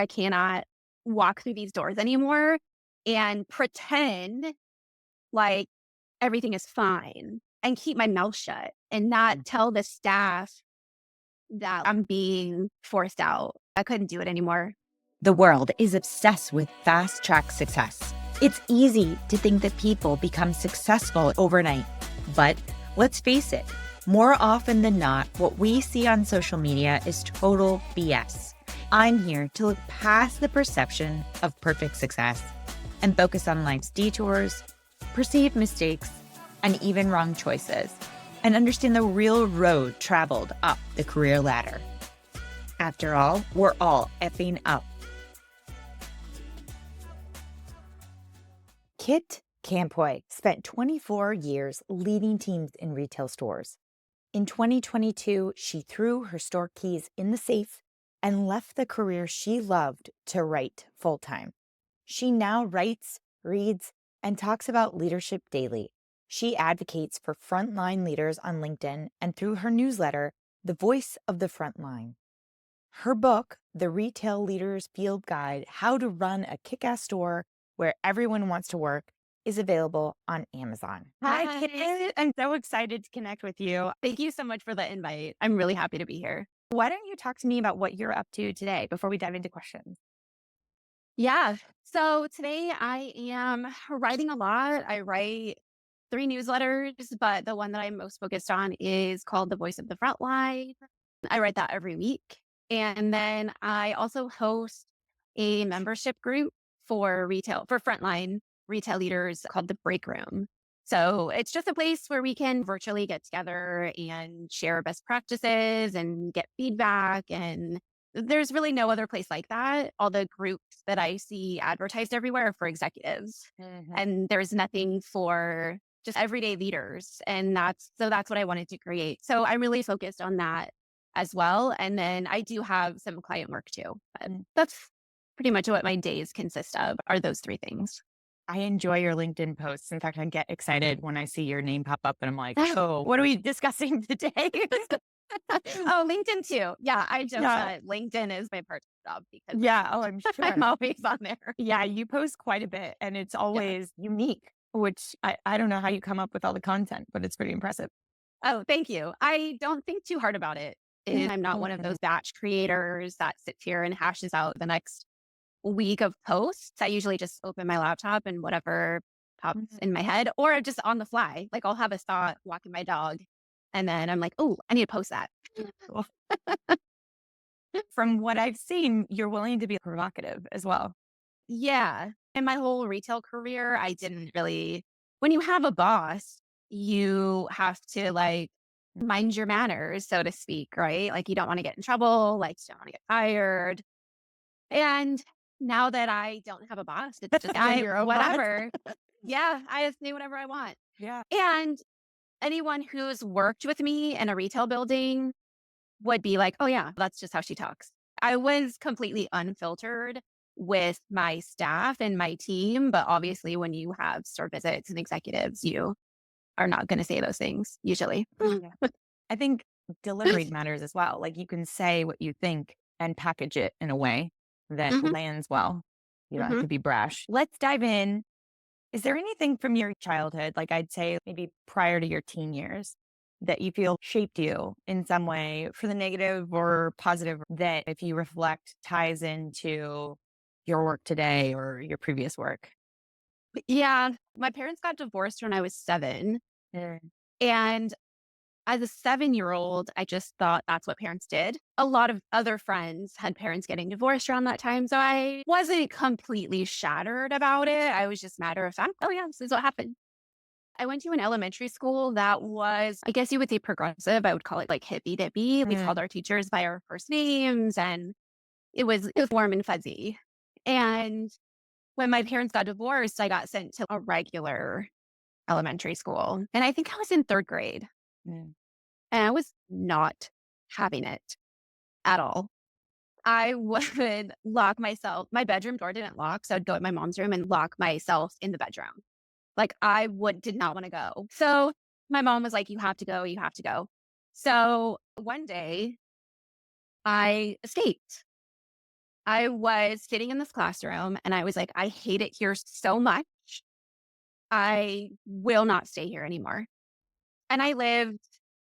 I cannot walk through these doors anymore and pretend like everything is fine and keep my mouth shut and not tell the staff that I'm being forced out. I couldn't do it anymore. The world is obsessed with fast track success. It's easy to think that people become successful overnight. But let's face it, more often than not, what we see on social media is total BS. I'm here to look past the perception of perfect success and focus on life's detours, perceived mistakes, and even wrong choices, and understand the real road traveled up the career ladder. After all, we're all effing up. Kit Campoy spent 24 years leading teams in retail stores. In 2022, she threw her store keys in the safe and left the career she loved to write full-time. She now writes, reads, and talks about leadership daily. She advocates for frontline leaders on LinkedIn and through her newsletter, The Voice of the Frontline. Her book, The Retail Leader's Field Guide, How to Run a Kick-Ass Store Where Everyone Wants to Work, is available on Amazon. Hi, Kit. I'm so excited to connect with you. Thank you so much for the invite. I'm really happy to be here. Why don't you talk to me about what you're up to today before we dive into questions? Yeah. So today I am writing a lot. I write 3 newsletters, but the one that I'm most focused on is called The Voice of the Frontline. I write that every week. And then I also host a membership group for frontline retail leaders called the Break Room. So it's just a place where we can virtually get together and share best practices and get feedback. And there's really no other place like that. All the groups that I see advertised everywhere are for executives, and there's nothing for just everyday leaders. And that's what I wanted to create. So I'm really focused on that as well. And then I do have some client work too. But that's pretty much what my days consist of, are those 3 things. I enjoy your LinkedIn posts. In fact, I get excited when I see your name pop up and I'm like, oh, what are we discussing today? Oh, LinkedIn too. Yeah, I joke Yeah. that LinkedIn is my part job because Yeah. Oh, I'm I'm sure. always on there. Yeah. You post quite a bit and it's Yeah. always unique, which I don't know how you come up with all the content, but it's pretty impressive. Oh, thank you. I don't think too hard about it. I'm not one of those batch creators that sits here and hashes out the next week of posts. I usually just open my laptop and whatever pops in my head, or just on the fly. Like I'll have a thought walking my dog, and then I'm like, oh, I need to post that. Well, from what I've seen, you're willing to be provocative as well. Yeah. In my whole retail career, I didn't really, when you have a boss, you have to like mind your manners, so to speak, right? Like you don't want to get in trouble, like you don't want to get fired. And now that I don't have a boss, it's just You're your own boss. whatever. Yeah, I just do whatever I want. Yeah. And anyone who's worked with me in a retail building would be like, oh, yeah, that's just how she talks. I was completely unfiltered with my staff and my team. But obviously, when you have store visits and executives, you are not going to say those things usually. Yeah. I think delivery matters as well. Like you can say what you think and package it in a way that Hmm. lands well. You don't have Hmm. to be brash. Let's dive in. Is there anything from your childhood, like I'd say maybe prior to your teen years, that you feel shaped you in some way for the negative or positive that if you reflect ties into your work today or your previous work? Yeah. My parents got divorced when I was 7. Mm. And as a 7-year-old, I just thought that's what parents did. A lot of other friends had parents getting divorced around that time. So I wasn't completely shattered about it. I was just matter of fact, oh, yeah, this is what happened. I went to an elementary school that was, I guess you would say progressive. I would call it like hippy dippy. We called Mm. our teachers by our first names, and it was warm and fuzzy. And when my parents got divorced, I got sent to a regular elementary school. And I think I was in 3rd grade. Mm. And I was not having it at all. I would lock myself, my bedroom door didn't lock. So I'd go in my mom's room and lock myself in the bedroom. Like did not want to go. So my mom was like, you have to go, you have to go. So one day I escaped I was sitting in this classroom and I was like, I hate it here so much. I will not stay here anymore. And I lived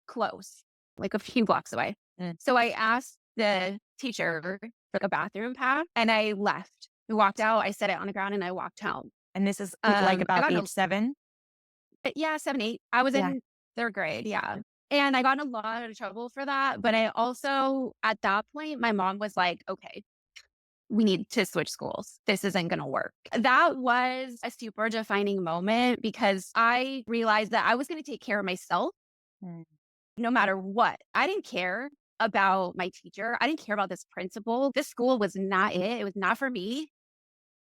close, like a few blocks away. Mm. So I asked the teacher for a bathroom pass and I left. I walked out, I set it on the ground and I walked home. And this is like I about got in age 7? yeah, 7, 8. I was Yeah. in 3rd grade, yeah. And I got in a lot of trouble for that, but I also at that point, my mom was like, "Okay, we need to switch schools. This isn't gonna work." That was a super defining moment because I realized that I was gonna take care of myself Mm. no matter what. I didn't care about my teacher. I didn't care about this principal. This school was not it. It was not for me.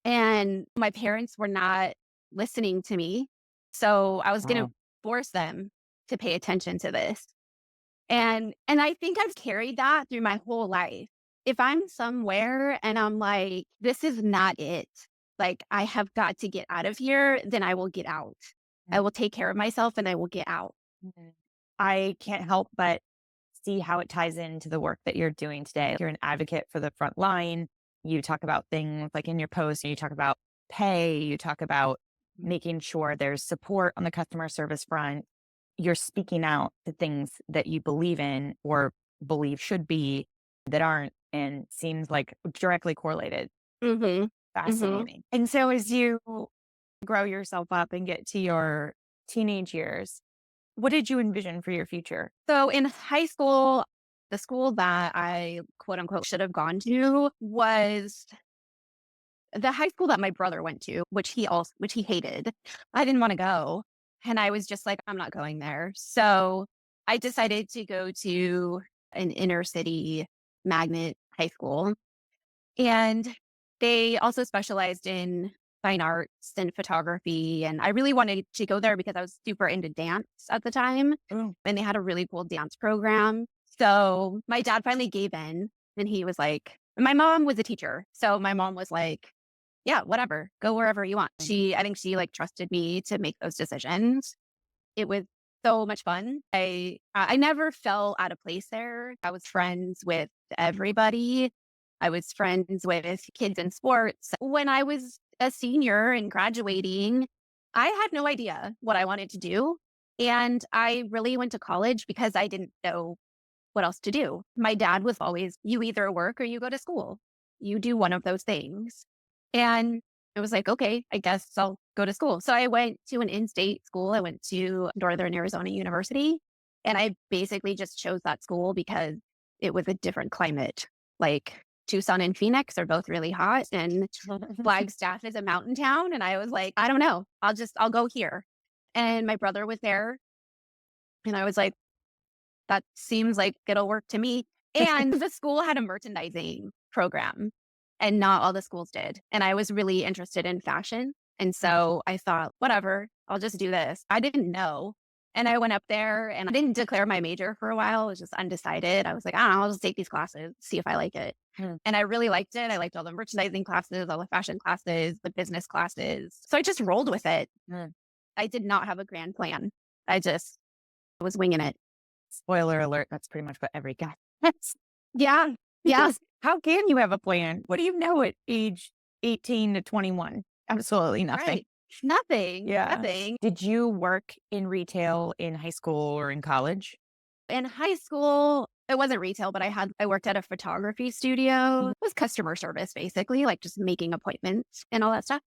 And my parents were not listening to me. So I was going to Wow. force them to pay attention to this. And I think I've carried that through my whole life. If I'm somewhere and I'm like, this is not it, like I have got to get out of here, then I will get out. I Mm. will take care of myself and I will get out. Mhm. I can't help but see how it ties into the work that you're doing today. You're an advocate for the front line. You talk about things like in your post, you talk about pay, you talk about making sure there's support on the customer service front. You're speaking out to things that you believe in or believe should be that aren't, and seems like directly correlated. Mhm. Mhm. Fascinating. And so as you grow yourself up and get to your teenage years, what did you envision for your future? So in high school, the school that I quote unquote should have gone to was the high school that my brother went to, which he hated. I didn't want to go. And I was just like, I'm not going there. So I decided to go to an inner city magnet high school. And they also specialized in fine arts and photography. And I really wanted to go there because I was super into dance at the time. Oh. And they had a really cool dance program. So my dad finally gave in and he was like, my mom was a teacher. So my mom was like, yeah, whatever, go wherever you want. I think she like trusted me to make those decisions. It was so much fun. I never felt out of place there. I was friends with everybody. I was friends with kids in sports. When I was a senior and graduating, I had no idea what I wanted to do. And I really went to college because I didn't know what else to do. My dad was always, you either work or you go to school. You do one of those things. And I was like, okay, I guess I'll go to school. So I went to an in state school. I went to Northern Arizona University. And I basically just chose that school because it was a different climate. Like Tucson and Phoenix are both really hot, and Flagstaff is a mountain town. And I was like, I don't know. I'll go here. And my brother was there. And I was like, that seems like it'll work to me. And the school had a merchandising program and not all the schools did. And I was really interested in fashion. And so I thought, whatever, I'll just do this. I didn't know. And I went up there and I didn't declare my major for a while. I was just undecided. I was like, I don't know, I'll just take these classes, see if I like it. Hmm. And I really liked it. I liked all the merchandising classes, all the fashion classes, the business classes. So I just rolled with it. Hmm. I did not have a grand plan. I just was winging it. Spoiler alert, that's pretty much what every guy has. Yeah. Yeah. Because how can you have a plan? What do you know at age 18 to 21? Absolutely nothing. Right. Nothing, Yeah. nothing. Did you work in retail in high school or in college? In high school, it wasn't retail, but I worked at a photography studio. It was customer service basically, like just making appointments and all that stuff.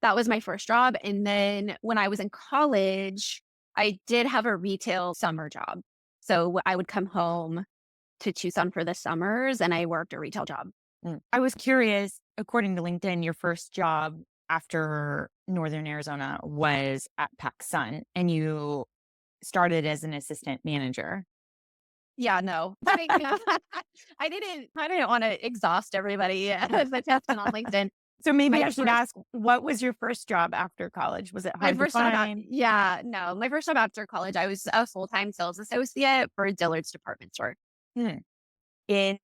That was my first job. And then when I was in college, I did have a retail summer job. So I would come home to Tucson for the summers and I worked a retail job. Mm. I was curious, according to LinkedIn, your first job after Northern Arizona was at PacSun and you started as an assistant manager. Yeah, no. I didn't want to exhaust everybody as a testing on LinkedIn. So maybe My I should first ask, what was your first job after college? Was it my hard to first job out find? yeah, no. My first job after college, I was a full-time sales associate for Dillard's department store Hmm. In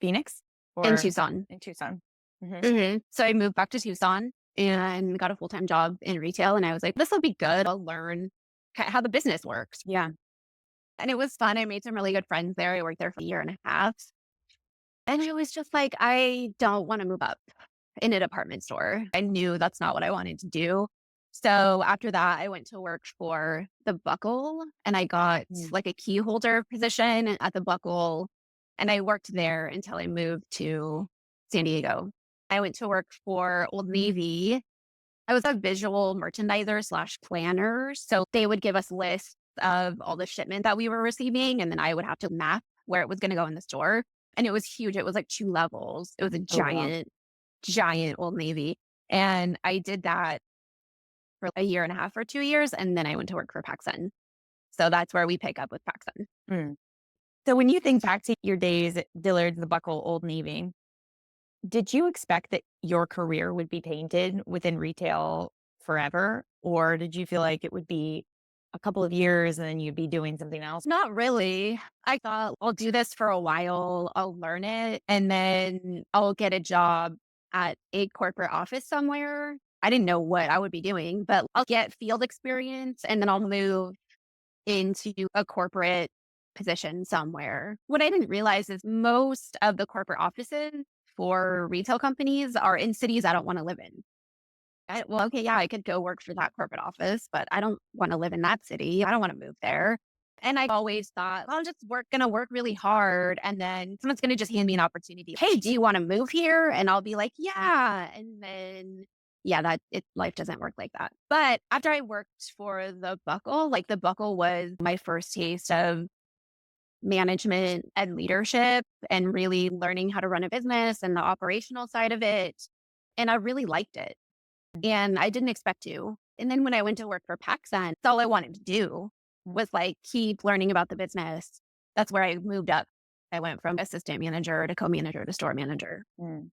Phoenix in or Tucson. in Tucson? Mhm. So I moved back to Tucson and got a full-time job in retail, and I was like, "This will be good. I'll learn how the business works." Yeah. And it was fun. I made some really good friends there. I worked there for a year and a half. And it was just like, I don't want to move up in a department store. I knew that's not what I wanted to do. So after that, I went to work for the Buckle and I got Mm. like a key holder position at the Buckle. And I worked there until I moved to San Diego. I went to work for Old Navy. I was a visual merchandiser slash planner. So they would give us lists of all the shipment that we were receiving. And then I would have to map where it was going to go in the store. And it was huge. It was like 2 levels. It was a Oh, wow. giant Old Navy. And I did that for a year and a half or 2 years. And then I went to work for PacSun. So that's where we pick up with PacSun. Mm. So when you think back to your days at Dillard's, The Buckle, Old Navy, did you expect that your career would be painted within retail forever? Or did you feel like it would be a couple of years and then you'd be doing something else? Not really. I thought I'll do this for a while, I'll learn it, and then I'll get a job at a corporate office somewhere. I didn't know what I would be doing, but I'll get field experience and then I'll move into a corporate position somewhere. What I didn't realize is most of the corporate offices for retail companies are in cities I don't want to live in. Well, okay, yeah, I could go work for that corporate office, but I don't want to live in that city. I don't want to move there. And I always thought, well, I'm just gonna work really hard, and then someone's gonna just hand me an opportunity. Hey, do you want to move here? And I'll be like, yeah. And then, yeah, life doesn't work like that. But after I worked for the Buckle, like the Buckle was my first taste of management and leadership, and really learning how to run a business and the operational side of it. And I really liked it. And I didn't expect to. And then when I went to work for PacSun, that's all I wanted to do was like keep learning about the business. That's where I moved up. I went from assistant manager to co-manager to store manager Mm.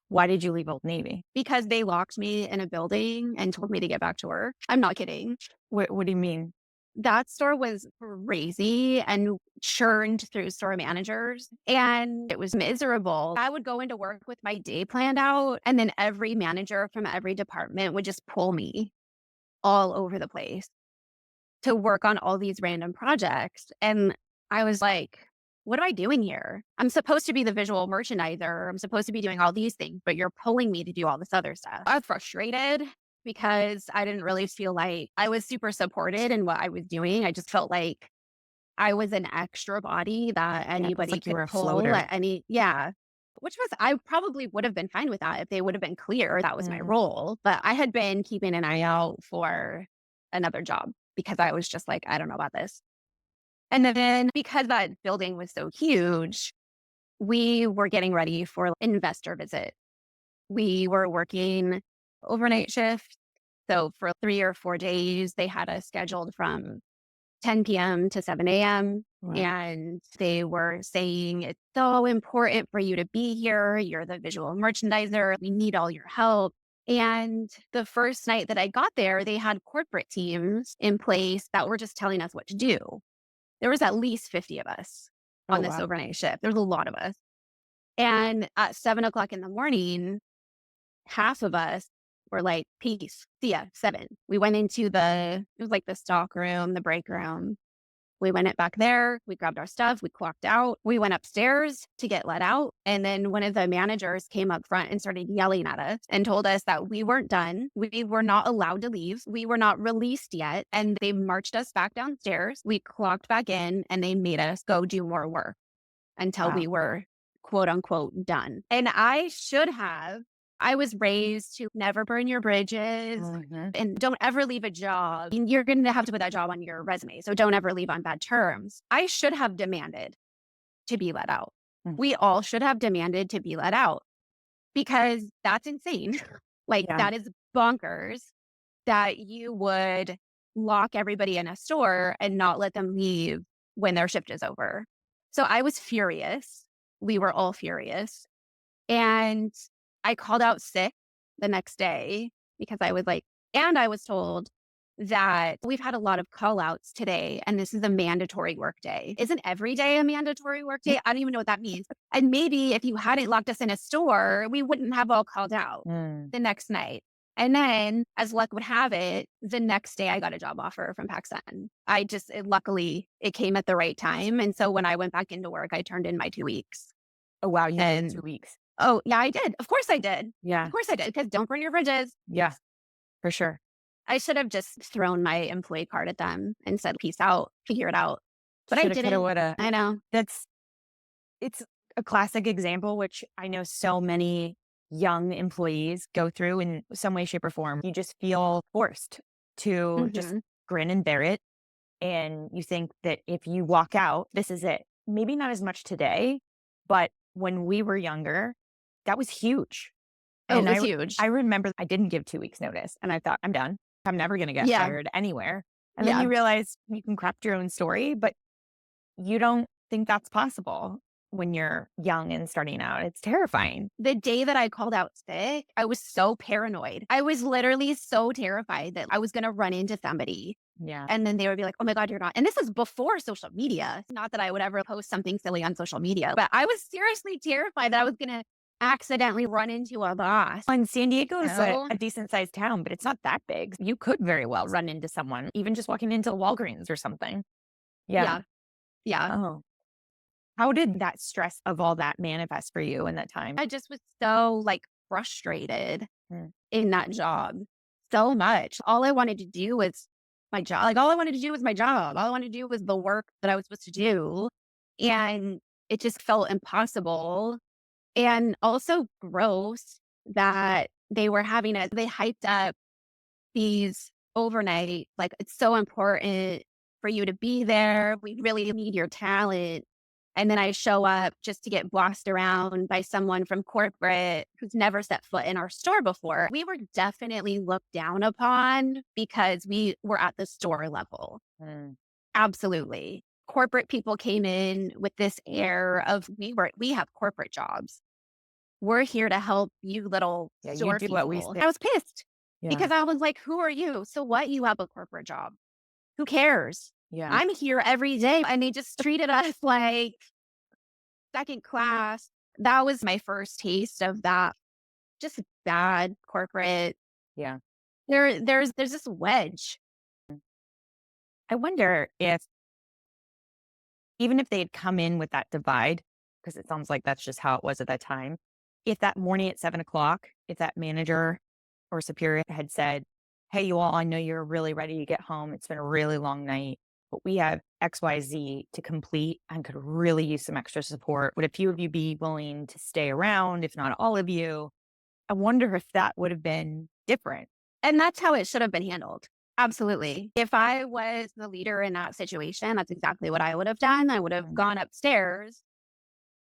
Why did you leave Old Navy? because they locked me in a building and told me to get back to work. I'm not kidding. What do you mean? That store was crazy and churned through store managers, and it was miserable. I would go into work with my day planned out, and then every manager from every department would just pull me all over the place to work on all these random projects. And I was like, what am I doing here? I'm supposed to be the visual merchandiser. I'm supposed to be doing all these things, but you're pulling me to do all this other stuff. I was frustrated because I didn't really feel like I was super supported in what I was doing. I just felt like I was an extra body that Yeah, it was anybody like you could were a pull floater. at yeah. Which was, I probably would have been fine with that if they would have been clear that was my Mm. role. But I had been keeping an eye out for another job because I was just like, I don't know about this. And then because that building was so huge, we were getting ready for investor visit. We were working overnight shift. So for 3 or 4 days, they had us scheduled from 10 p.m. to 7 a.m. Wow. And they were saying, it's so important for you to be here. You're the visual merchandiser. We need all your help. And the first night that I got there, they had corporate teams in place that were just telling us what to do. There was at least 50 of us Oh, on this wow. overnight shift. There was a lot of us. And at 7 o'clock in the morning, half of us were like, peace, see ya, 7. We went into it was like the stock room, the break room. We went it back there. We grabbed our stuff. We clocked out. We went upstairs to get let out. And then one of the managers came up front and started yelling at us and told us that we weren't done. We were not allowed to leave. We were not released yet. And they marched us back downstairs. We clocked back in and they made us go do more work until we Wow. were quote unquote done. And I was raised to never burn your bridges Mhm. and don't ever leave a job. And you're going to have to put that job on your resume. So don't ever leave on bad terms. I should have demanded to be let out. Mm. We all should have demanded to be let out because that's insane. Like Yeah. that is bonkers that you would lock everybody in a store and not let them leave when their shift is over. So I was furious. We were all furious. And I called out sick the next day because I was told that we've had a lot of call outs today and this is a mandatory work day. Isn't every day a mandatory work day? I don't even know what that means. And maybe if you hadn't locked us in a store, we wouldn't have all called out Mm. the next night. And then, as luck would have it, the next day I got a job offer from PacSun. Luckily, it came at the right time. And so when I went back into work, I turned in my 2 weeks. Oh, wow, you did And 2 weeks. oh, yeah, I did. Of course I did. Of Yeah, course I did, because don't burn your bridges. yeah, for sure. I should have just thrown my employee card at them and said, "Peace out, figure it out." But I Shoulda, coulda, didn't. woulda. I know. That's it's a classic example, which I know so many young employees go through in some way, shape, or form. You just feel forced to just Mhm. grin and bear it. And you think that if you walk out, this is it. Maybe not as much today, but when we were younger, that was huge. Oh, it And was I huge. remember I didn't give 2 weeks notice and I thought, I'm done. I'm never going to get Yeah. fired anywhere. And then Yeah. you realize you can craft your own story, but you don't think that's possible when you're young and starting out. It's terrifying. The day that I called out sick, I was so paranoid. I was literally so terrified that I was gonna run into somebody, Yeah. and then they would be like, "Oh my god, you're not," and this was before social media. Not that I would ever post something silly on social media, but I was seriously terrified that I was gonna accidentally run into a boss. And San Diego is No. a decent sized town, but it's not that big. You could very well run into someone, even just walking into Walgreens or something. Yeah. Yeah. Yeah. Oh. How did that stress of all that manifest for you in that time? I just was so, like, frustrated Mm, in that job so much. All I wanted to do was my job. Like, all I wanted to do was my job. All I wanted to do was the work that I was supposed to do. And it just felt impossible and also gross that they hyped up these overnight, like, it's so important for you to be there. We really need your talent. And then I show up just to get bossed around by someone from corporate who's never set foot in our store before. We were definitely looked down upon because we were at the store level. mm. Absolutely. Corporate people came in with this air of we have corporate jobs. We're here to help you little Yeah, you store do what we people. say. I was pissed Yeah. because I was like, who are you? So what? You have a corporate job. Who cares? Yeah. I'm here every day. And they just treated us like second class. That was my first taste of that just bad corporate. Yeah. There's this wedge. I wonder if even if they had come in with that divide, because it sounds like that's just how it was at that time, if that morning at 7 o'clock, if that manager or superior had said, "Hey, you all, I know you're really ready to get home. It's been a really long night, but we have XYZ to complete and could really use some extra support. Would a few of you be willing to stay around, if not all of you?" I wonder if that would have been different. And that's how it should have been handled. Absolutely. If I was the leader in that situation, that's exactly what I would have done. I would have Mm, gone upstairs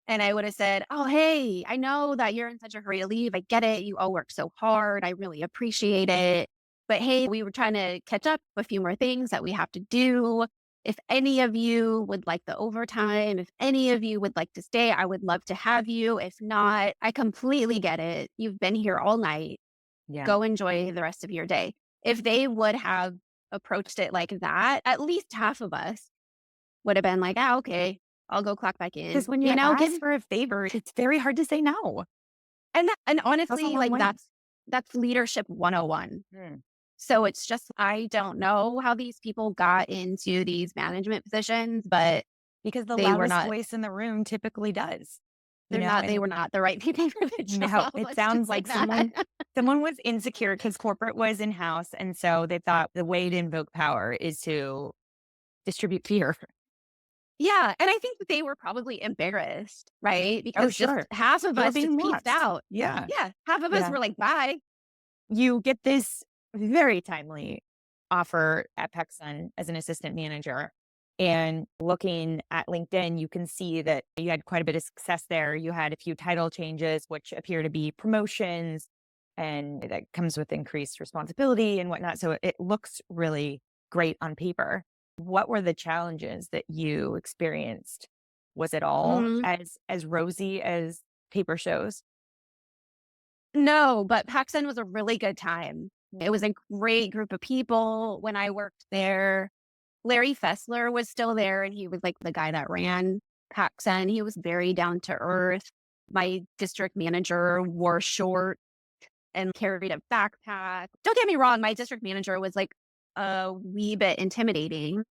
and I would have said, "Oh, hey, I know that you're in such a hurry to leave. I get it. You all work so hard. I really appreciate it. But hey, we were trying to catch up a few more things that we have to do. If any of you would like the overtime, if any of you would like to stay, I would love to have you. If not, I completely get it. You've been here all night. yeah. Go enjoy the rest of your day." If they would have approached it like that, at least half of us would have been like, "Ah, okay, I'll go clock back Because in." when you You know, ask give for a favor, it's very hard to say no. and That's a honestly, long like way. that's leadership 101. Mm. So it's just I don't know how these people got into these management positions, but Because the they were loudest not voice in the room typically does, they and were not the right people for the no, job. it Let's just sounds say like that. someone was insecure because corporate was in-house, and so they thought the way to invoke power is to distribute fear. Yeah, and I think that they were probably embarrassed, right? Oh, Because just sure. half of They were us just being peaced watched. out. Yeah, Yeah, half of us yeah. were like, "Bye." You get this very timely offer at PacSun as an assistant manager, and looking at LinkedIn, you can see that you had quite a bit of success there. You had a few title changes, which appear to be promotions, and that comes with increased responsibility and whatnot. So it looks really great on paper. What were the challenges that you experienced? Was it all Mm, as rosy as paper shows? no, but PacSun was a really good time. It was a great group of people when I worked there. Larry Fessler was still there, and he was, like, the guy that ran PacSun. He was very down to earth. My district manager wore shorts and carried a backpack. Don't get me wrong, my district manager was, like, a wee bit intimidating,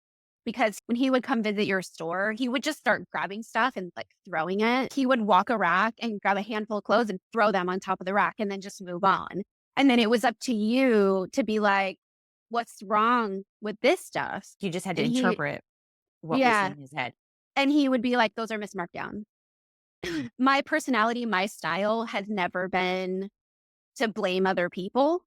because when he would come visit your store, he would just start grabbing stuff and like throwing it. He would walk a rack and grab a handful of clothes and throw them on top of the rack and then just move on. And then it was up to you to be like, what's wrong with this stuff? You just had to And he, interpret what was yeah. in his head. And he would be like, those are mismarked down. My personality, my style has never been to blame other people.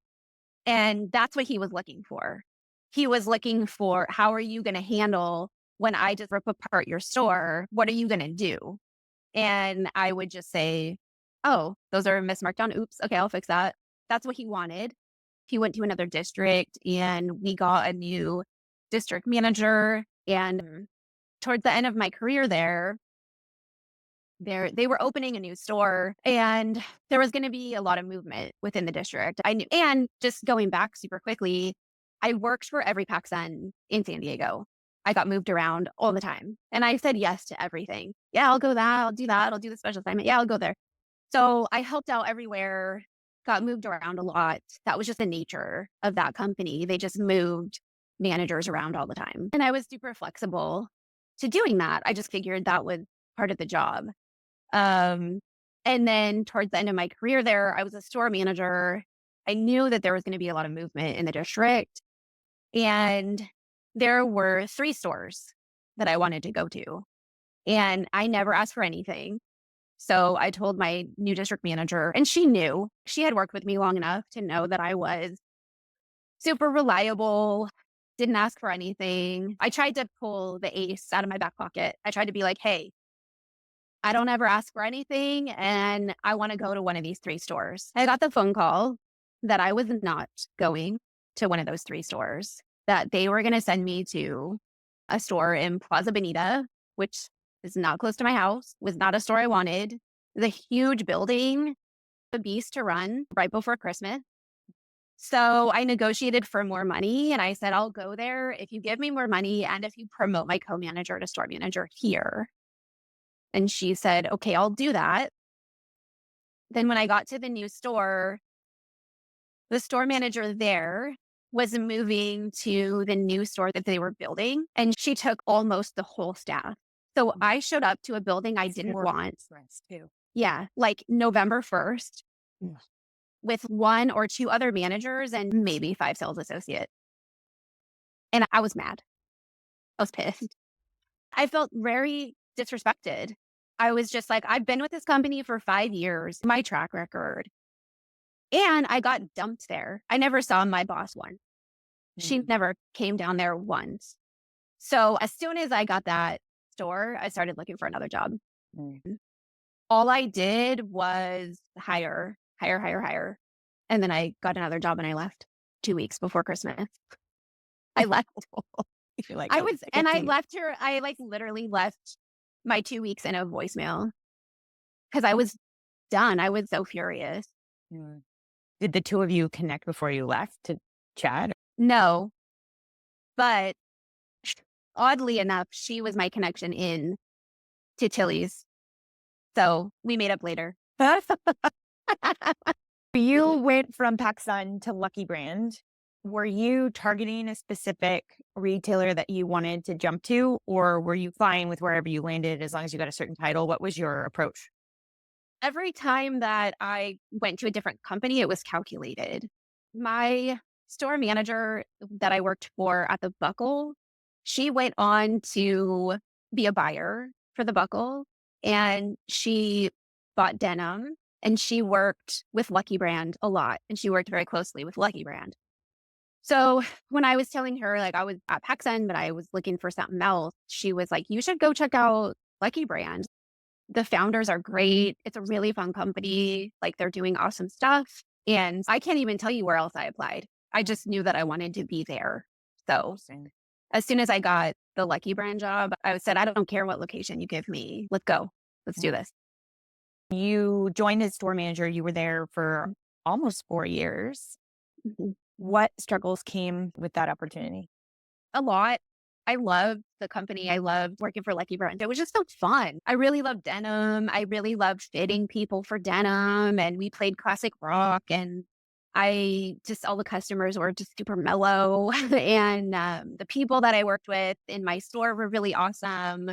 And that's what he was looking for. He was looking for, how are you going to handle when I just rip apart your store? What are you going to do? And I would just say, oh, those are mismarked down. Oops. Okay, I'll fix that. That's what he wanted. He went to another district and we got a new district manager. And towards the end of my career there they were opening a new store and there was going to be a lot of movement within the district. I knew, and just going back super quickly, I worked for every PacSun in San Diego. I got moved around all the time and I said yes to everything. Yeah, I'll go that. I'll do that. I'll do the special assignment. Yeah, I'll go there. So I helped out everywhere, got moved around a lot. That was just the nature of that company. They just moved managers around all the time. And I was super flexible to doing that. I just figured that was part of the job. Um, and then towards the end of my career there, I was a store manager. I knew that there was going to be a lot of movement in the district. And there were 3 stores that I wanted to go to. And I never asked for anything. So I told my new district manager, and she knew, she had worked with me long enough to know that I was super reliable, didn't ask for anything. I tried to pull the ace out of my back pocket. I tried to be like, hey, I don't ever ask for anything and I want to go to one of these 3 stores. I got the phone call that I was not going to one of those 3 stores, that they were going to send me to a store in Plaza Bonita, which is not close to my house, was not a store I wanted. The huge building, the beast to run right before Christmas. So I negotiated for more money and I said, I'll go there if you give me more money and if you promote my co-manager to store manager here. And she said, okay, I'll do that. Then when I got to the new store, the store manager there was moving to the new store that they were building, and she took almost the whole staff. So I showed up to a building I didn't For want. stress too. Yeah, like November 1st Yeah. with 1 or 2 other managers and maybe 5 sales associates. And I was mad. I was pissed. I felt very disrespected. I was just like, I've been with this company for 5 years, my track record. And I got dumped there. I never saw my boss once. She Mm, never came down there once. So as soon as I got that store, I started looking for another job. mm. All I did was hire. And then I got another job and I left 2 weeks before Christmas. I left. You're like, I "Oh, was, I and get I to." left her. I like literally left my 2 weeks in a voicemail because I was done. I was so furious. Mm. Did the 2 of you connect before you left to chat? No, but oddly enough, she was my connection in to Tilly's. So we made up later. You went from PacSun to Lucky Brand. Were you targeting a specific retailer that you wanted to jump to, or were you fine with wherever you landed as long as you got a certain title? What was your approach? Every time that I went to a different company, it was calculated. My store manager that I worked for at the Buckle, she went on to be a buyer for the Buckle and she bought denim and she worked with Lucky Brand a lot and she worked very closely with Lucky Brand. So when I was telling her like I was at PacSun, but I was looking for something else, she was like, you should go check out Lucky Brand. The founders are great. It's a really fun company. Like they're doing awesome stuff. And I can't even tell you where else I applied. I just knew that I wanted to be there. So Interesting. as soon as I got the Lucky Brand job, I said, I don't care what location you give me. Let's go. Let's do Mm. this. You joined as store manager. You were there for almost 4 years. Mhm. What struggles came with that opportunity? A lot. I loved the company. I loved working for Lucky Brand. It was just so fun. I really loved denim. I really loved fitting people for denim. And we played classic rock. And I just all the customers were just super mellow, and, the people that I worked with in my store were really awesome.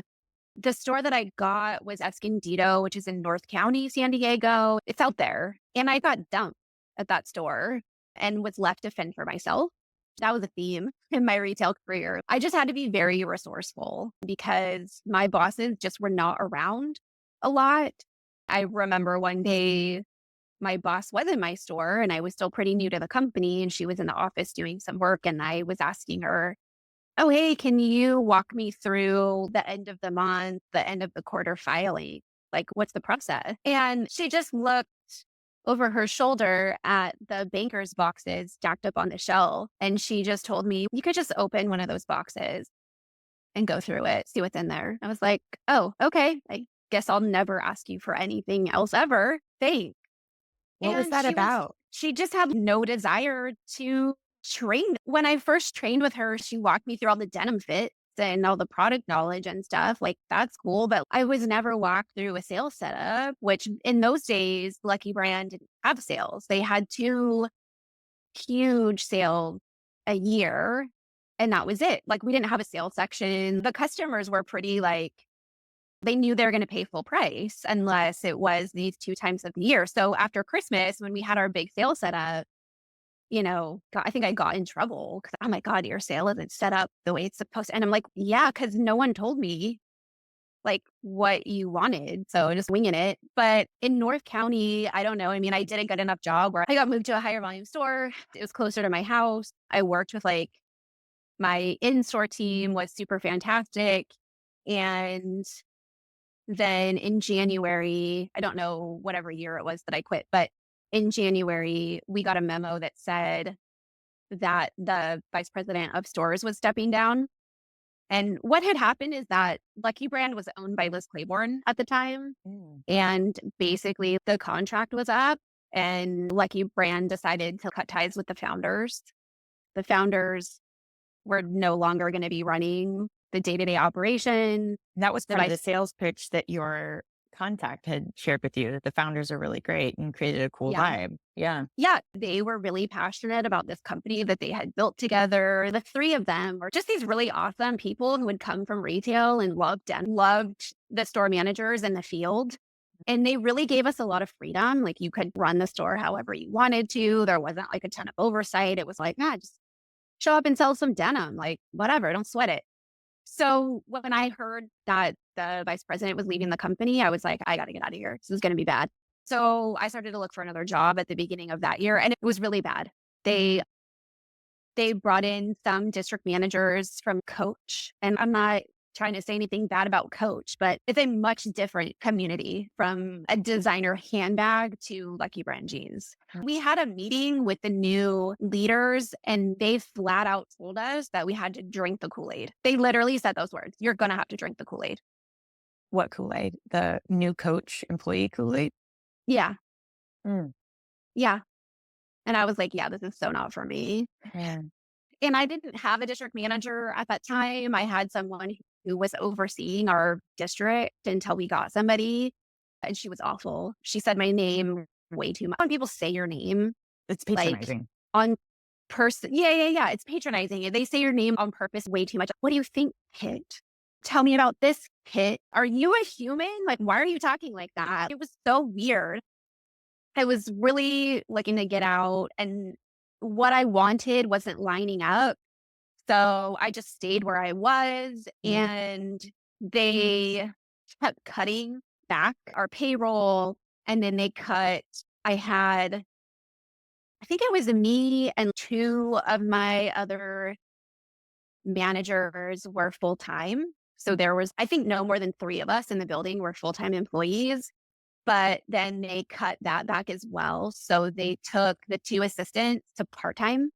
The store that I got was Escondido, which is in North County, San Diego. It's out there, and I got dumped at that store and was left to fend for myself. That was a theme in my retail career. I just had to be very resourceful because my bosses just were not around a lot. I remember one day my boss was in my store and I was still pretty new to the company and she was in the office doing some work and I was asking her, "Oh, hey, can you walk me through the end of the month, the end of the quarter filing? Like, what's the process?" And she just looked over her shoulder at the banker's boxes stacked up on the shelf. And she just told me, "You could just open one of those boxes and go through it, see what's in there." I was like, "Oh, okay. I guess I'll never ask you for anything else ever. Thanks." What was And that about? she just had no desire to train. When I first trained with her, she walked me through all the denim fits and all the product knowledge and stuff. Like, that's cool. But I was never walked through a sales setup, which in those days, Lucky Brand didn't have sales. They had two huge sales a year, and that was it. Like, we didn't have a sales section. The customers were pretty like, they knew they were gonna pay full price unless it was these 2 times of the year. So after Christmas, when we had our big sale set up, I think I got in trouble because, "Oh my god, your sale isn't set up the way it's supposed to." And I'm like, "Yeah, because no one told me, like, what you wanted, so just winging it." But in North County, I don't know, I mean, I did a good enough job where I got moved to a higher volume store. It was closer to my house. I worked with, like, my in-store team was super fantastic, and then in January, I don't know whatever year it was that I quit, but in January, we got a memo that said that the vice president of stores was stepping down. And what had happened is that Lucky Brand was owned by Liz Claiborne at the time. Mm. And basically, the contract was up, and Lucky Brand decided to cut ties with the founders. The founders were no longer going to be running the day to day operation. And that was The part of the vice sales pitch that your contact had shared with you, that the founders are really great and created a cool Yeah. vibe. Yeah. Yeah, they were really passionate about this company that they had built together. The 3 of them were just these really awesome people who had come from retail and loved the store managers in the field. And they really gave us a lot of freedom. Like, you could run the store however you wanted to. There wasn't, like, a ton of oversight. It was like, "Nah, just show up and sell some denim, like, whatever, don't sweat it." So, when I heard that the vice president was leaving the company, I was like, "I gotta get out of here. This is gonna be bad." So, I started to look for another job at the beginning of that year, and it was really bad. They they brought in some district managers from Coach, and I'm not trying to say anything bad about Coach, but it's a much different community from a designer handbag to Lucky Brand jeans. We had a meeting with the new leaders, and they flat out told us that we had to drink the Kool-Aid. They literally said those words, "You're gonna have to drink the Kool-Aid." What Kool-Aid? The new coach employee Kool-Aid? Yeah, Mm. yeah. And I was like, "Yeah, this is so not for me." Yeah. And I didn't have a district manager at that time. I had someone who was overseeing our district until we got somebody, and she was awful. She said my name way too much. When people say your name, It's like, patronizing. on person, yeah, yeah, yeah, it's patronizing. They say your name on purpose way too much. "What do you think, Kit? Tell me about this, Kit. Are you a human? Like, why are you talking like that?" It was so weird. I was really looking to get out, and what I wanted wasn't lining up. So I just stayed where I was, Mm. and they kept cutting back our payroll. And then they cut, I had, I think it was me and two of my other managers were full time. So there was, I think, no more than three of us in the building were full time employees. But then they cut that back as well. So they took the two assistants to part time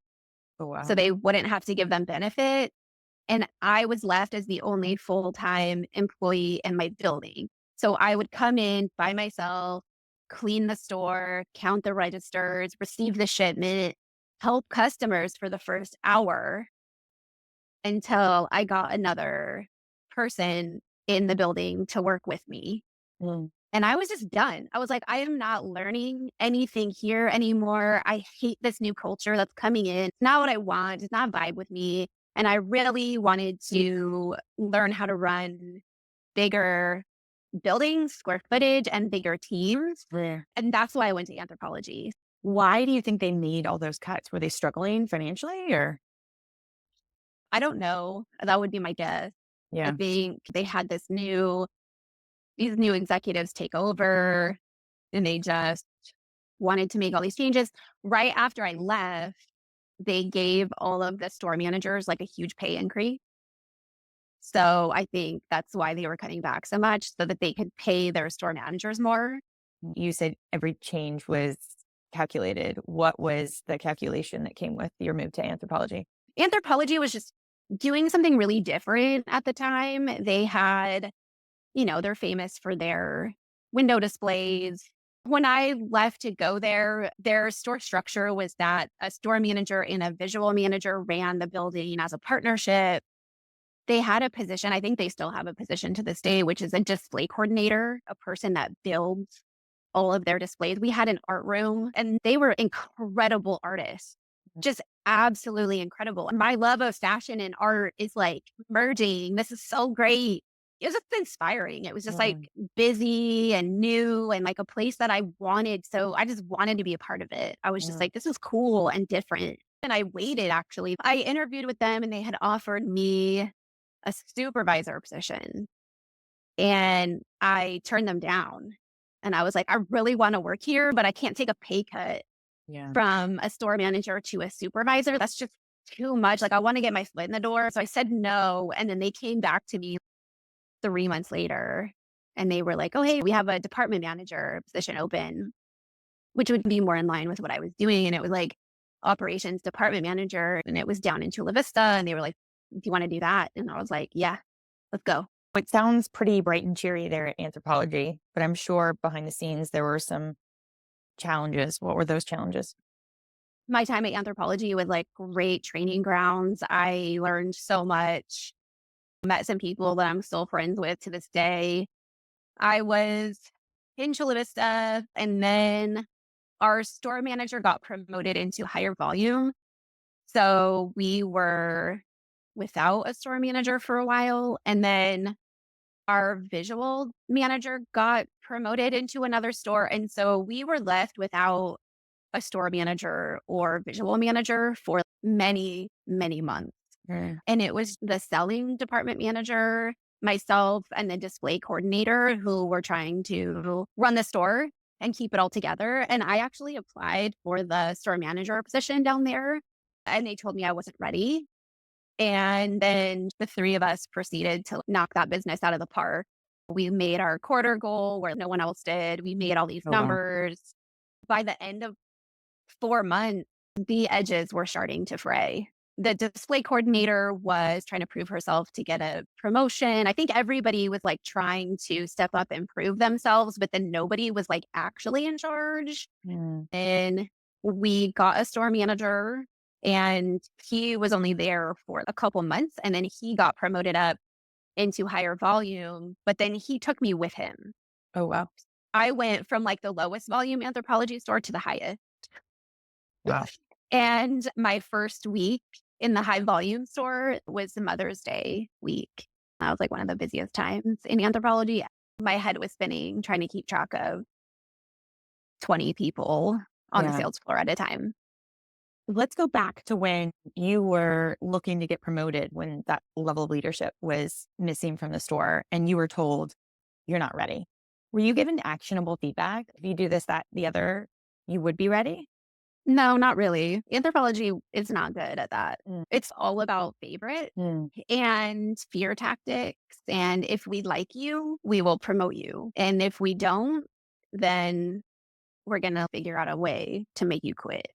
Oh, so wow. they wouldn't have to give them benefit. And I was left as the only full-time employee in my building. So I would come in by myself, clean the store, count the registers, receive the shipment, help customers for the first hour until I got another person in the building to work with me. Mm. And I was just done. I was like, I am not learning anything here anymore. I hate this new culture that's coming in. It's not what I want. It's not vibe with me. And I really wanted to learn how to run bigger buildings, square footage, and bigger teams. Yeah. And that's why I went to anthropology. Why do you think they made all those cuts? Were they struggling financially or? I don't know. That would be my guess. I Yeah. think they had these new executives take over and they just wanted to make all these changes. Right after I left, they gave all of the store managers like a huge pay increase. So I think that's why they were cutting back so much so that they could pay their store managers more. You said every change was calculated. What was the calculation that came with your move to anthropology? Anthropology was just doing something really different at the time. They had, they're famous for their window displays. When I left to go there, their store structure was that a store manager and a visual manager ran the building as a partnership. They had a position, I think they still have a position to this day, which is a display coordinator, a person that builds all of their displays. We had an art room and they were incredible artists, just absolutely incredible. And my love of fashion and art is like merging. This is so great. It was just inspiring. It was just like Mm, busy and new and like a place that I wanted. So I just wanted to be a part of it. I was just mm, like, this is cool and different. And I waited actually. I interviewed with them and they had offered me a supervisor position and I turned them down. And I was like, I really want to work here, but I can't take a pay cut yeah. from a store manager to a supervisor. That's just too much. Like, I want to get my foot in the door. So I said no. And then they came back to me 3 months later and they were like, oh, hey, we have a department manager position open, which would be more in line with what I was doing. And it was like operations department manager. And it was down in Chula Vista. And they were like, do you want to do that? And I was like, yeah, let's go. It sounds pretty bright and cheery there at Anthropology, but I'm sure behind the scenes there were some challenges. What were those challenges? My time at Anthropologie was like great training grounds. I learned so much, met some people that I'm still friends with to this day. I was in Chula Vista, and then our store manager got promoted into higher volume. So we were without a store manager for a while. And then our visual manager got promoted into another store. And so we were left without a store manager or visual manager for many, many months. Mm. And it was the selling department manager, myself, and the display coordinator who were trying to run the store and keep it all together. And I actually applied for the store manager position down there, and they told me I wasn't ready. And then the three of us proceeded to knock that business out of the park. We made our quarter goal where no one else did. We made all these Oh, wow. numbers. By the end of 4 months, the edges were starting to fray. The display coordinator was trying to prove herself to get a promotion. I think everybody was like trying to step up and prove themselves, but then nobody was like actually in charge. Mm. And we got a store manager and he was only there for a couple months and then he got promoted up into higher volume, but then he took me with him. Oh, wow. I went from like the lowest volume anthropology store to the highest. Wow. And my first week in the high volume store was Mother's Day week. That was like one of the busiest times in anthropology. My head was spinning trying to keep track of 20 people on the Yeah. sales floor at a time. Let's go back to when you were looking to get promoted, when that level of leadership was missing from the store and you were told you're not ready. Were you given actionable feedback? If you do this, that, the other, you would be ready? No, not really. Anthropology is not good at that. Mm, It's all about favorite mm. and fear tactics. And if we like you, we will promote you. And if we don't, then we're going to figure out a way to make you quit.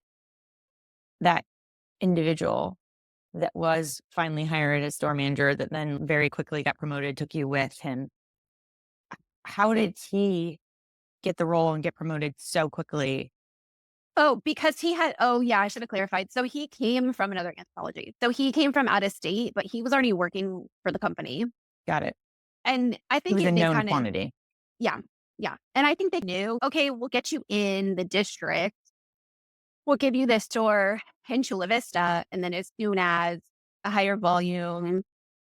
That individual that was finally hired as store manager that then very quickly got promoted, took you with him. How did he get the role and get promoted so quickly? Oh, because oh, yeah, I should have clarified. So he came from another anthropology. So he came from out of state, but he was already working for the company. Got it. And I He think was a they known kind of, quantity. yeah. Yeah. And I think they knew, okay, we'll get you in the district. We'll give you this store in Chula Vista. And then as soon as a higher volume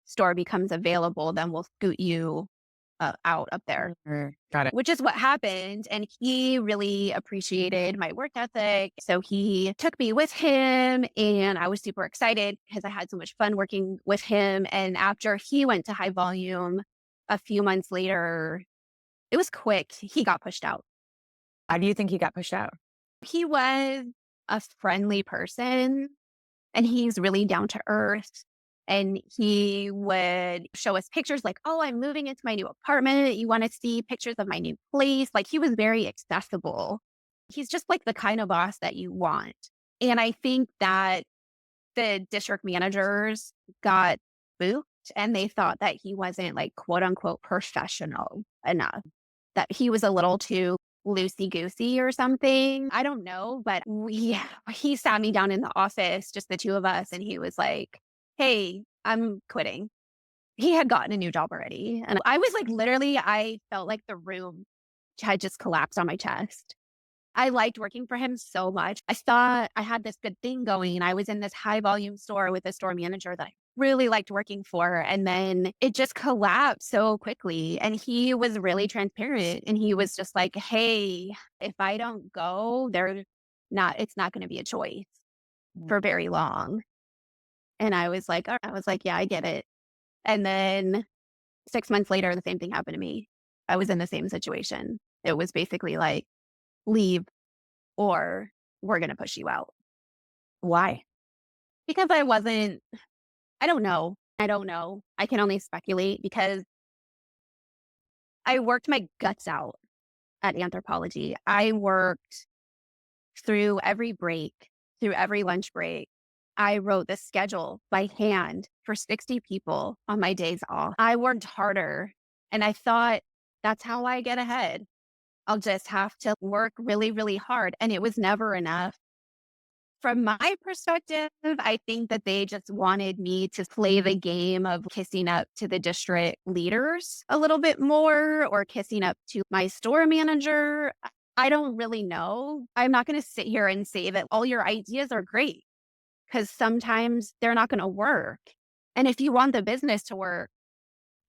store becomes available, then we'll scoot you out up there, Got it. which is what happened. And he really appreciated my work ethic. So he took me with him, and I was super excited because I had so much fun working with him. And after he went to high volume a few months later, it was quick. He got pushed out. How do you think he got pushed out? He was a friendly person, and he's really down to earth. And he would show us pictures like, oh, I'm moving into my new apartment. You want to see pictures of my new place? Like, he was very accessible. He's just like the kind of boss that you want. And I think that the district managers got spooked, and they thought that he wasn't like quote unquote professional enough, that he was a little too loosey goosey or something. I don't know, but he sat me down in the office, just the two of us, and he was like, "Hey, I'm quitting." He had gotten a new job already. And I was like, literally, I felt like the room had just collapsed on my chest. I liked working for him so much. I thought I had this good thing going. I was in this high volume store with a store manager that I really liked working for. And then it just collapsed so quickly. And he was really transparent. And he was just like, hey, if I don't go, it's not going to be a choice Mm. for very long. And I was like, I was like, yeah, I get it. And then 6 months later, the same thing happened to me. I was in the same situation. It was basically like, leave or we're going to push you out. Why? Because I don't know. I don't know. I can only speculate because I worked my guts out at Anthropologie. I worked through every break, through every lunch break. I wrote the schedule by hand for 60 people on my days off. I worked harder, and I thought that's how I get ahead. I'll just have to work really, really hard. And it was never enough. From my perspective, I think that they just wanted me to play the game of kissing up to the district leaders a little bit more, or kissing up to my store manager. I don't really know. I'm not going to sit here and say that all your ideas are great, because sometimes they're not going to work. And if you want the business to work,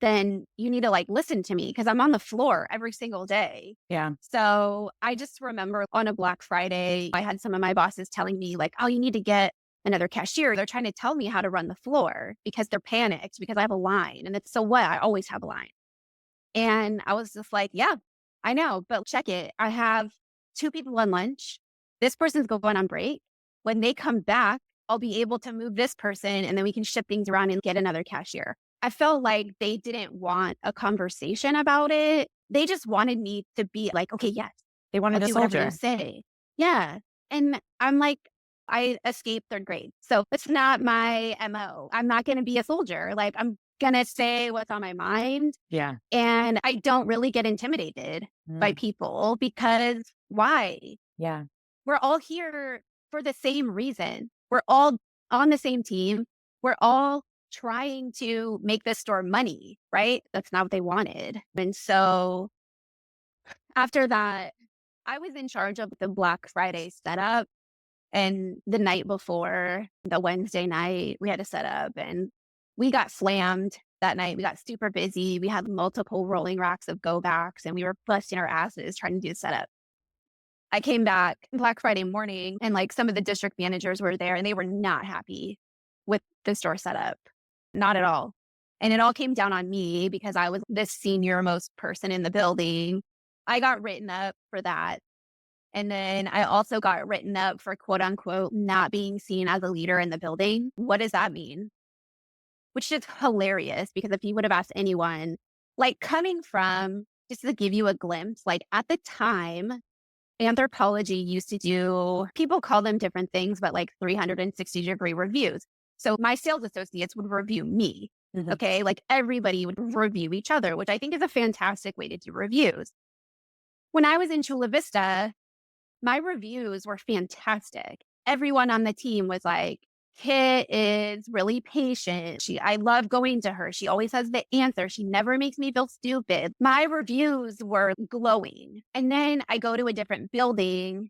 then you need to like listen to me, because I'm on the floor every single day. Yeah. So I just remember on a Black Friday, I had some of my bosses telling me, like, oh, you need to get another cashier. They're trying to tell me how to run the floor because they're panicked because I have a line. And it's so what? I always have a line. And I was just like, yeah, I know, but check it. I have two people on lunch. This person's going on break. When they come back, I'll be able to move this person, and then we can ship things around and get another cashier. I felt like they didn't want a conversation about it. They just wanted me to be like, okay, yes, They I'll wanted a do whatever you soldier. say. Yeah. And I'm like, I escaped third grade. So it's not my MO. I'm not going to be a soldier. Like, I'm going to say what's on my mind. Yeah. And I don't really get intimidated by Mm. people, because why? Yeah. We're all here for the same reason. We're all on the same team. We're all trying to make this store money, right? That's not what they wanted. And so after that, I was in charge of the Black Friday setup. And the night before, the Wednesday night, we had to set up, and we got slammed that night. We got super busy. We had multiple rolling racks of go backs, and we were busting our asses trying to do the setup. I came back Black Friday morning, and like some of the district managers were there, and they were not happy with the store setup. Not at all. And it all came down on me because I was the senior most person in the building. I got written up for that. And then I also got written up for quote unquote not being seen as a leader in the building. What does that mean? Which is hilarious, because if you would have asked anyone, like coming from, just to give you a glimpse, like at the time, Anthropologie used to do, people call them different things, but like 360-degree reviews. So my sales associates would review me. Mhm. Okay. Like everybody would review each other, which I think is a fantastic way to do reviews. When I was in Chula Vista, my reviews were fantastic. Everyone on the team was like, Kit is really patient. I love going to her. She always has the answer. She never makes me feel stupid. My reviews were glowing. And then I go to a different building,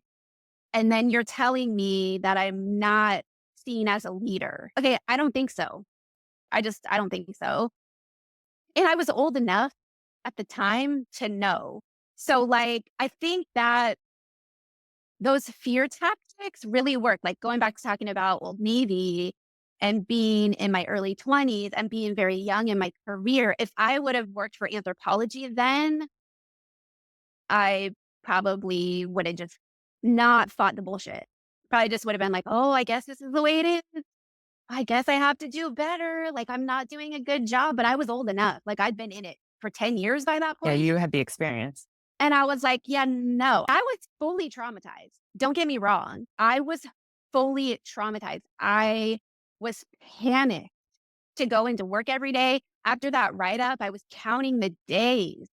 and then you're telling me that I'm not seen as a leader. Okay, I don't think so. I don't think so. And I was old enough at the time to know. So, like, I think that those fear tactics really work. Like going back to talking about Old Navy and being in my early 20s and being very young in my career. If I would have worked for Anthropologie then, I probably would have just not fought the bullshit. Probably just would have been like, oh, I guess this is the way it is. I guess I have to do better. Like I'm not doing a good job, but I was old enough. Like I'd been in it for 10 years by that Yeah, point. you had the experience. And I was like, yeah, no. I was fully traumatized. Don't get me wrong. I was fully traumatized. I was panicked to go into work every day. After that write up, I was counting the days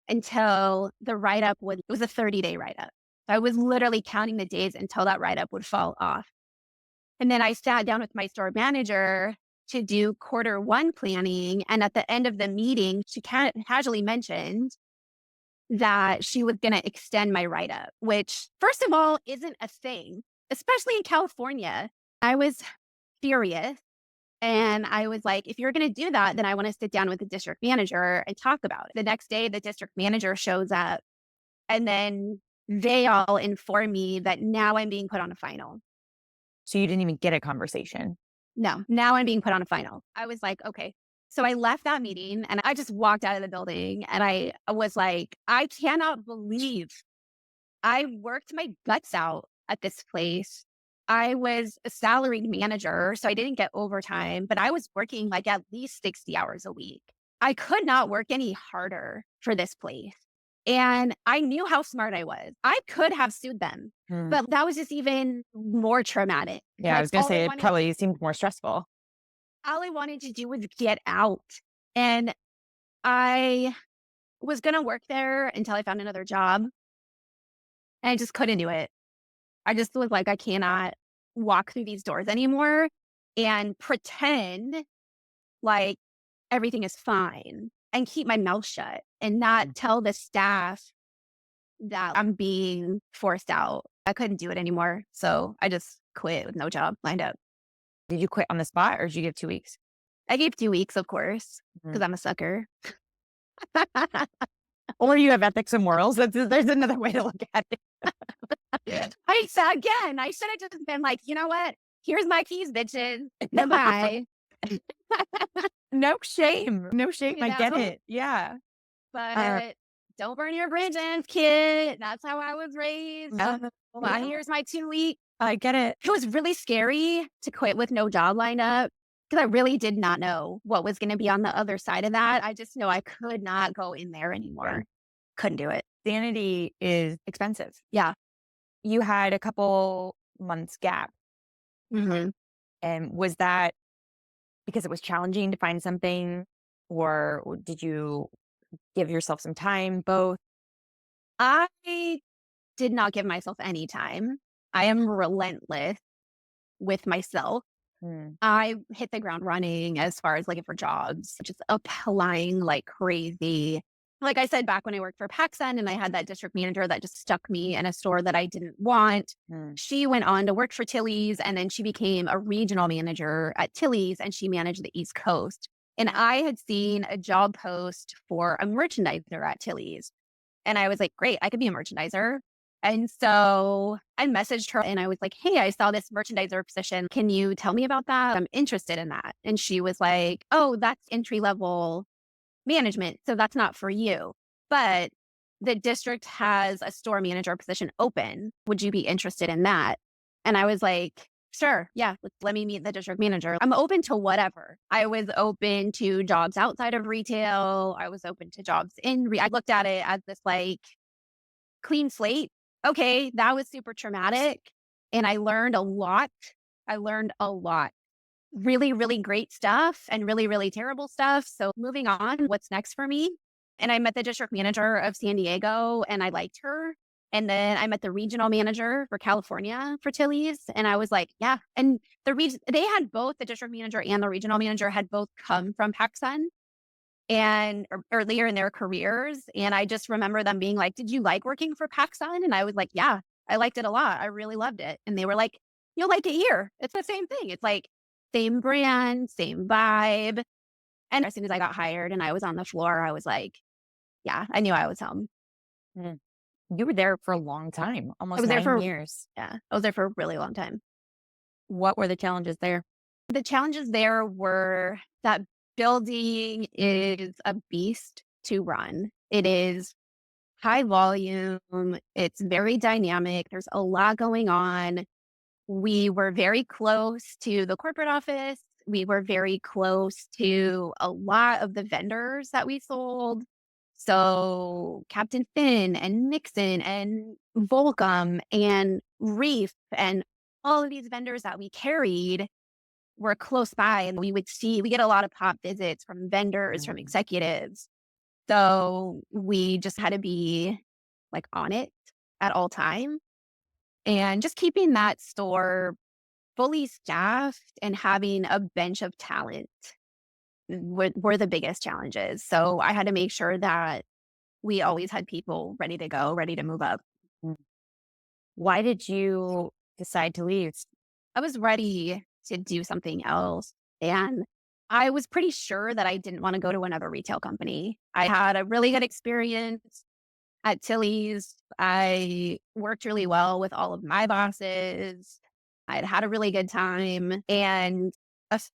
until the write up would, it was a 30-day write up. I was literally counting the days until that write up would fall off. And then I sat down with my store manager to do quarter 1 planning. And at the end of the meeting, she casually mentioned that she was going to extend my write up, which, first of all, isn't a thing, especially in California. I was furious. And I was like, if you're going to do that, then I want to sit down with the district manager and talk about it. The next day, the district manager shows up, and then they all inform me that now I'm being put on a final. So you didn't even get a conversation. No, now I'm being put on a final. I was like, okay. So I left that meeting and I just walked out of the building and I was like, I cannot believe I worked my guts out at this place. I was a salaried manager, so I didn't get overtime, but I was working like at least 60 hours a week. I could not work any harder for this place. And I knew how smart I was. I could have sued them, Hmm. but that was just even more traumatic. Yeah, I Like was going to say it probably seemed more stressful. all I wanted to do was get out. And I was going to work there until I found another job. And I just couldn't do it. I just was like, I cannot walk through these doors anymore and pretend like everything is fine and keep my mouth shut and not tell the staff that I'm being forced out. I couldn't do it anymore. So I just quit with no job lined up. Did you quit on the spot or did you give 2 weeks? I gave 2 weeks, of course, Mhm. because I'm a sucker. Or you have ethics and morals. There's another way to look at it. I should have just been like, you know what? Here's my keys, bitches. Goodbye. No shame. No shame. You I get know? it. Yeah. But don't burn your bridges, kid. That's how I was raised. Yeah. Well, here's my 2 week. I get it. It was really scary to quit with no job lined up because I really did not know what was going to be on the other side of that. I just know I could not go in there anymore. Yeah. Couldn't do it. Sanity is expensive. Yeah. You had a couple months gap. Mm-hmm. And was that because it was challenging to find something, or did you give yourself some time? Both? I did not give myself any time. I am relentless with myself. Hmm. I hit the ground running as far as looking for jobs, just applying like crazy. Like I said, back when I worked for PacSun and I had that district manager that just stuck me in a store that I didn't want. Hmm. She went on to work for Tilly's and then she became a regional manager at Tilly's and she managed the East Coast. And I had seen a job post for a merchandiser at Tilly's. And I was like, great, I could be a merchandiser. And so I messaged her and I was like, hey, I saw this merchandiser position. Can you tell me about that? I'm interested in that. And she was like, oh, that's entry level management. So that's not for you. But the district has a store manager position open. Would you be interested in that? And I was like, sure. Yeah. Let me meet the district manager. I'm open to whatever. I was open to jobs outside of retail. I was open to jobs I looked at it as this like clean slate. Okay, that was super traumatic. And I learned a lot. I learned a lot. Really, really great stuff and really, really terrible stuff. So moving on, what's next for me? And I met the district manager of San Diego and I liked her. And then I met the regional manager for California for Tilly's, and I was like, "Yeah." And they had both the district manager and the regional manager had both come from PacSun and earlier in their careers, and I just remember them being like, "Did you like working for PacSun?" And I was like, "Yeah, I liked it a lot. I really loved it." And they were like, "You'll like it here. It's the same thing. It's like same brand, same vibe." And as soon as I got hired and I was on the floor, I was like, "Yeah, I knew I was home." Mm. You were there for a long time, I almost was there 9 for years. yeah, I was there for a really long time. What were the challenges there? The challenges there were that building is a beast to run. It is high volume, it's very dynamic, there's a lot going on. We were very close to the corporate office. We were very close to a lot of the vendors that we sold. So Captain Finn and Nixon and Volcom and Reef and all of these vendors that we carried were close by and we get a lot of pop visits from vendors, from Mm. executives. So we just had to be like on it at all time and just keeping that store fully staffed and having a bench of talent were the biggest challenges. So I had to make sure that we always had people ready to go, ready to move up. Mm. Why did you decide to leave? I was ready to do something else. And I was pretty sure that I didn't want to go to another retail company. I had a really good experience at Tilly's. I worked really well with all of my bosses. I'd had a really good time. And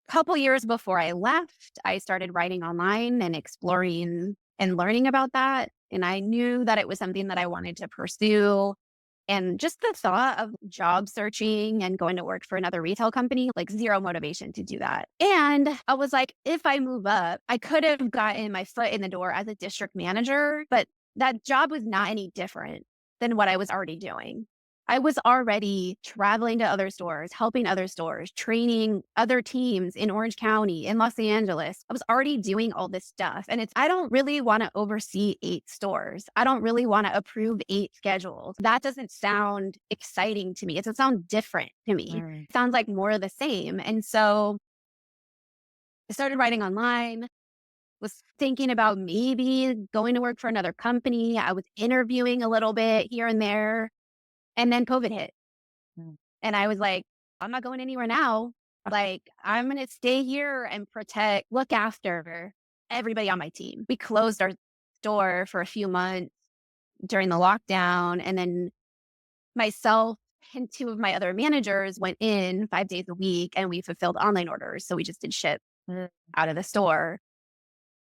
couple years before I left, I started writing online and exploring and learning about that. And I knew that it was something that I wanted to pursue. And just the thought of job searching and going to work for another retail company, like zero motivation to do that. And I was like, if I move up, I could have gotten my foot in the door as a district manager, but that job was not any different than what I was already doing. I was already traveling to other stores, helping other stores, training other teams in Orange County, in Los Angeles. I was already doing all this stuff. And I don't really want to oversee 8 stores. I don't really want to approve 8 schedules. That doesn't sound exciting to me. It doesn't sound different to me. Mm. It sounds like more of the same. And so I started writing online, was thinking about maybe going to work for another company. I was interviewing a little bit here and there. And then COVID hit. Mm. And I was like, I'm not going anywhere now. Like, I'm going to stay here and look after everybody on my team. We closed our store for a few months during the lockdown. And then myself and 2 of my other managers went in 5 days a week and we fulfilled online orders. So we just did ship Mm. out of the store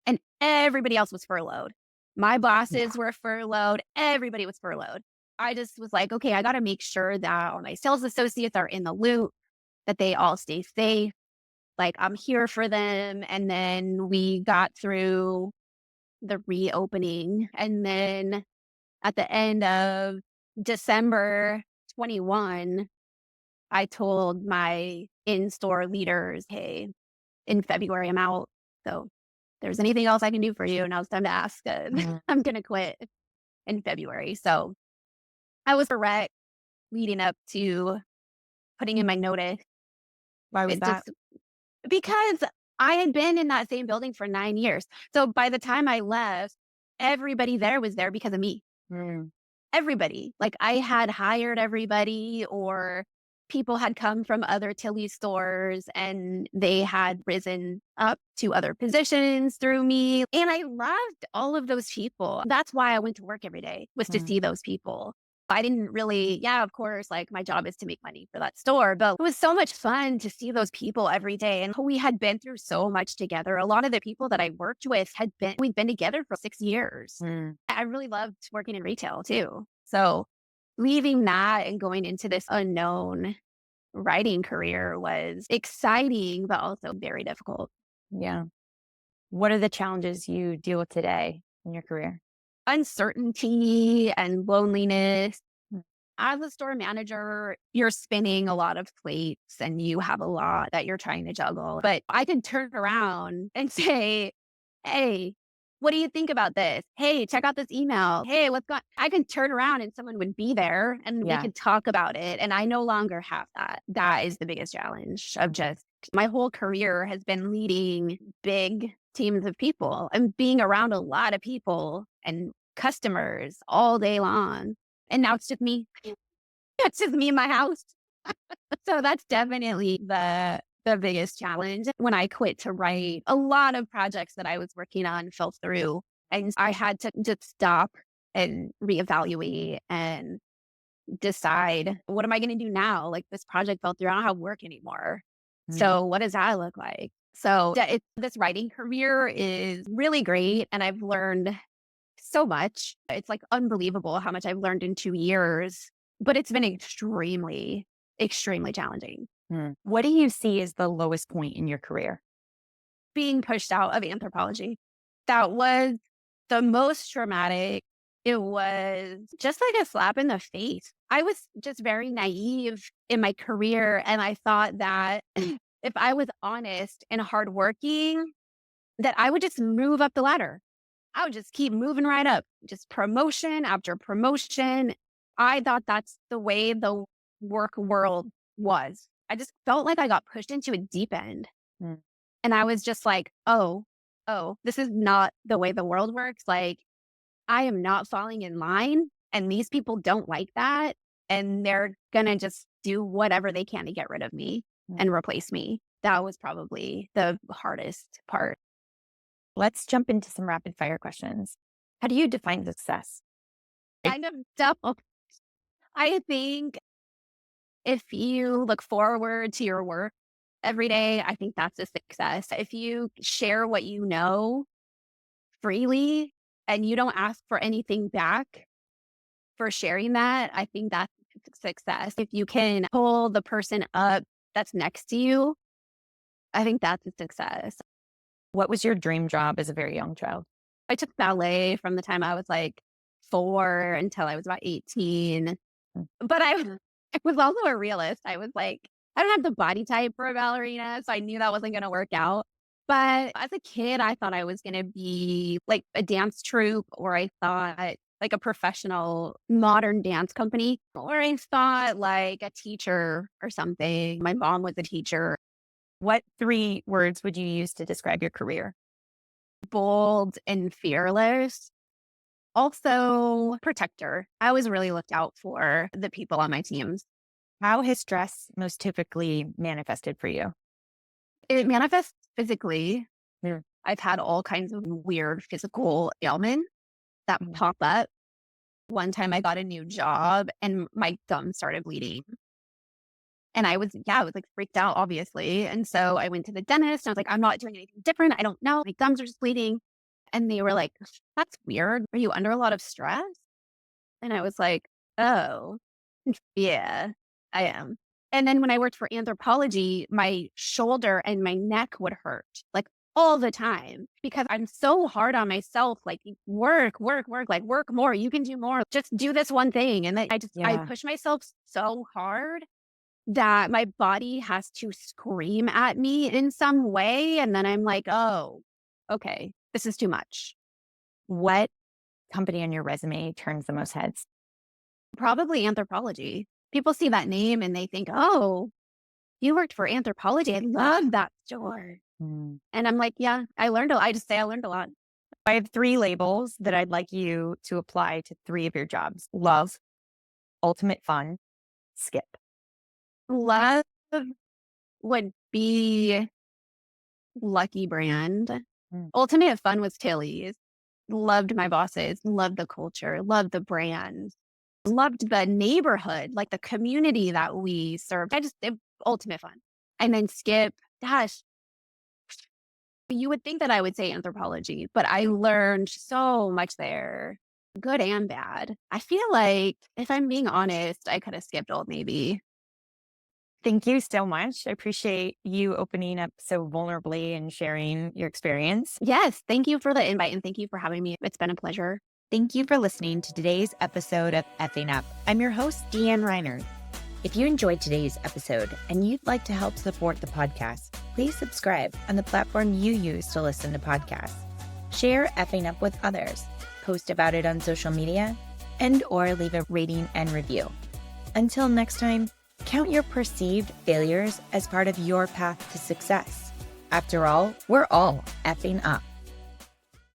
and everybody else was furloughed. My Yeah. bosses were furloughed. Everybody was furloughed. I just was like, okay, I got to make sure that all my sales associates are in the loop, that they all stay safe. Like I'm here for them. And then we got through the reopening. And then at the end of December 21, I told my in store leaders, hey, in February, I'm out. So if there's anything else I can do for you, now it's time to ask. Mm. I'm going to quit in February. So I was correct leading up to putting in my notice. Why was It that? just because I had been in that same building for 9 years. So by the time I left, everybody there was there because of me. Mm. Everybody. Like I had hired everybody or people had come from other Tilly stores and they had risen up to other positions through me. And I loved all of those people. That's why I went to work every day was to Mm. see those people. I didn't really, yeah, of course, like my job is to make money for that store, but it was so much fun to see those people every day. And we had been through so much together. A lot of the people that I worked with we'd been together for 6 years. Mm. I really loved working in retail too. So leaving that and going into this unknown writing career was exciting, but also very difficult. Yeah. What are the challenges you deal with today in your career? Uncertainty and loneliness. Mm. As a store manager, you're spinning a lot of plates and you have a lot that you're trying to juggle. But I can turn around and say, hey, what do you think about this? Hey, check out this email. Hey, what's going I can turn around and someone would be there and we Yeah. could talk about it. And I no longer have that. That is the biggest challenge of just my whole career has been leading big teams of people and being around a lot of people and customers all day long. And now it's just me. It's just me in my house. So that's definitely the biggest challenge. When I quit to write, a lot of projects that I was working on fell through, and I had to just stop and reevaluate and decide, what am I going to do now? Like, this project fell through. I don't have work anymore. Mm. So what does that look like? So this writing career is really great, and I've learned so much. It's like unbelievable how much I've learned in 2 years, but it's been extremely, extremely challenging. What do you see as the lowest point in your career? Being pushed out of anthropology. That was the most traumatic. It was just like a slap in the face. I was just very naive in my career, and I thought that if I was honest and hardworking, that I would just move up the ladder. I would just keep moving right up, just promotion after promotion. I thought that's the way the work world was. I just felt like I got pushed into a deep end. Mm. And I was just like, oh, this is not the way the world works. Like, I am not falling in line. And these people don't like that. And they're going to just do whatever they can to get rid of me Mm. and replace me. That was probably the hardest part. Let's jump into some rapid fire questions. How do you define success? Kind of double. I think if you look forward to your work every day, I think that's a success. If you share what you know freely and you don't ask for anything back for sharing that, I think that's success. If you can pull the person up that's next to you, I think that's a success. What was your dream job as a very young child? I took ballet from the time I was like 4 until I was about 18. Mm. But I was also a realist. I was like, I don't have the body type for a ballerina, so I knew that wasn't gonna work out. But as a kid, I thought I was gonna be like a dance troupe, or I thought like a professional modern dance company, or I thought like a teacher or something. My mom was a teacher. What 3 words would you use to describe your career? Bold and fearless. Also, protector. I always really looked out for the people on my teams. How has stress most typically manifested for you? It manifests physically. Mm. I've had all kinds of weird physical ailments that Mm. pop up. One time I got a new job and my thumb started bleeding. And I was like freaked out, obviously. And so I went to the dentist and I was like, I'm not doing anything different. I don't know. My thumbs are just bleeding. And they were like, that's weird. Are you under a lot of stress? And I was like, oh, yeah, I am. And then when I worked for Anthropologie, my shoulder and my neck would hurt like all the time because I'm so hard on myself. Like, work, work, work, like work more. You can do more. Just do this one thing. And then I Yeah. push myself so hard that my body has to scream at me in some way. And then I'm like, oh, okay, this is too much. What company on your resume turns the most heads? Probably Anthropologie. People see that name and they think, oh, you worked for Anthropologie. I love that store. Mm. And I'm like, yeah, I learned a lot. I just say I learned a lot. I have 3 labels that I'd like you to apply to 3 of your jobs: love, ultimate fun, skip. Love would be Lucky Brand. Mm. Ultimate Fun was Tilly's. Loved my bosses, loved the culture, loved the brand, loved the neighborhood, like the community that we served. Ultimate Fun. And then Skip, gosh, you would think that I would say Anthropologie, but I learned so much there, good and bad. I feel like, if I'm being honest, I could have skipped Old Navy. Thank you so much. I appreciate you opening up so vulnerably and sharing your experience. Yes, thank you for the invite and thank you for having me. It's been a pleasure. Thank you for listening to today's episode of Effing Up. I'm your host, Deanne Reiner. If you enjoyed today's episode and you'd like to help support the podcast, please subscribe on the platform you use to listen to podcasts. Share effing up with others, post about it on social media, and or leave a rating and review. Until next time, count your perceived failures as part of your path to success. After all, we're all effing up.